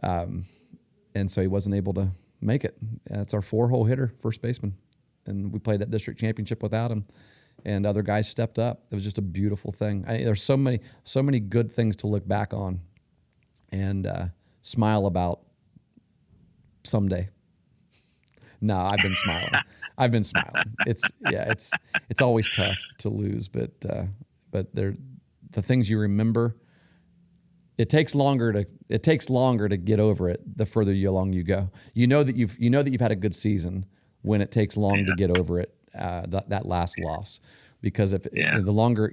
and so he wasn't able to make it. It's our 4-hole hitter, first baseman, and we played that district championship without him. And other guys stepped up. It was just a beautiful thing. There's so many good things to look back on and smile about someday. No, I've been smiling. It's always tough to lose, but the things you remember. It takes longer to get over it the further along you go. You know that you've had a good season when it takes long to get over it. That last loss, because the longer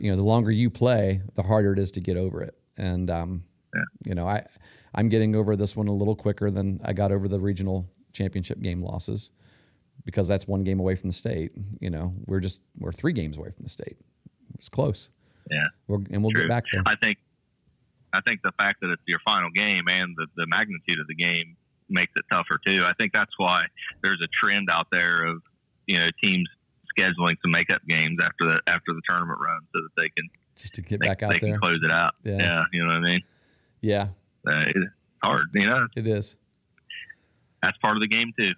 you play, the harder it is to get over it. And I'm getting over this one a little quicker than I got over the regional championship game losses, because that's 1 game away from the state. We're 3 games away from the state. It's close. Yeah, we'll get back there. I think the fact that it's your final game and the magnitude of the game makes it tougher too. I think that's why there's a trend out there of teams scheduling some makeup games after the tournament run, so that they can just to get back out there. They can close it out. Yeah, you know what I mean. Yeah, it's hard. It is. That's part of the game too.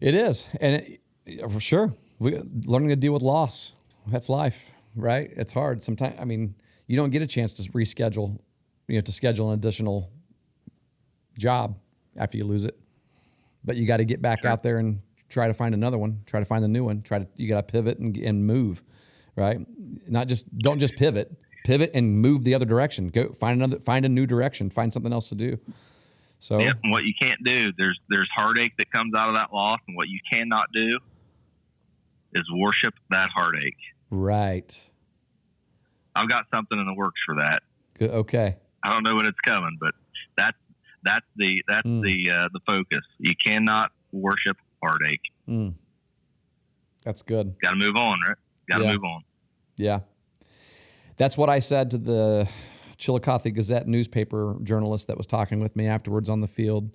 It is, and for sure, learning to deal with loss. That's life, right? It's hard sometimes. I mean, you don't get a chance to reschedule. To schedule an additional job after you lose it, but you got to get back out there and try to find another one, try to find a new one, you got to pivot and move, right? Don't just pivot and move the other direction. Go find a new direction, find something else to do. So yep. And what you can't do, there's heartache that comes out of that loss, and what you cannot do is worship that heartache. Right. I've got something in the works for that. Good. Okay. I don't know when it's coming, but that's the focus. You cannot worship heartache. That's good. Got to move on, right? Got to move on. Yeah. That's what I said to the Chillicothe Gazette newspaper journalist that was talking with me afterwards on the field.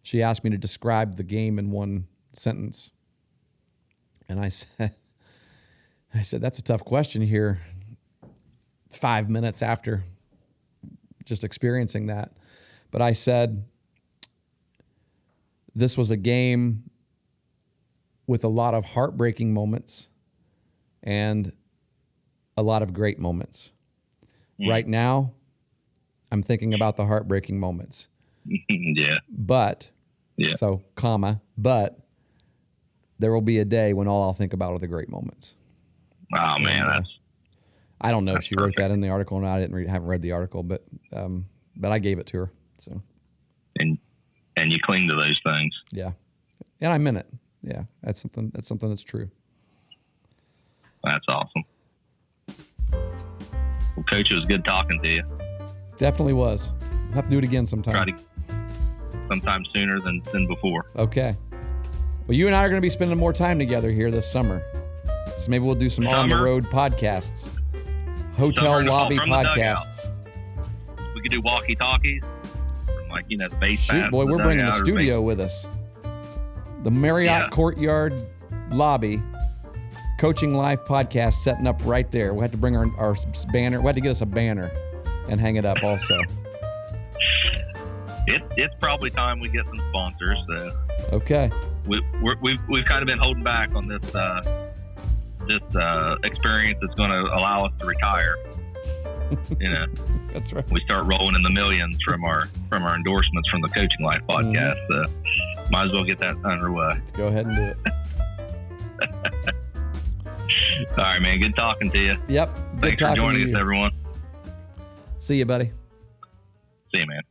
She asked me to describe the game in one sentence. And I said, that's a tough question here 5 minutes after just experiencing that. But I said, this was a game with a lot of heartbreaking moments and a lot of great moments. Right now, I'm thinking about the heartbreaking moments. Yeah. But, but there will be a day when all I'll think about are the great moments. Oh, man, I don't know if she perfect. wrote that in the article or not. I haven't read the article, but I gave it to her. So, and you cling to those things. Yeah, and I meant it. Yeah, that's something that's true. That's awesome. Well, Coach, it was good talking to you. Definitely was. We'll have to do it again sometime. Try to sometime sooner than before. Okay. Well, you and I are going to be spending more time together here this summer. So maybe we'll do some on-the-road podcasts. Hotel lobby podcasts. We could do walkie-talkies. Like, the base. Shoot, boy, we're bringing the studio with us. The Marriott Courtyard lobby. Coaching Life podcast setting up right there. We'll have to bring our banner. We'll have to get us a banner and hang it up also. It's probably time we get some sponsors. So. Okay. We've kind of been holding back on this experience that's going to allow us to retire. That's right. We start rolling in the millions from our endorsements from the Coaching Life podcast. So might as well get that underway. Let's go ahead and do it. All right, man. Good talking to you. Yep. Thanks for joining us, everyone. See you, buddy. See you, man.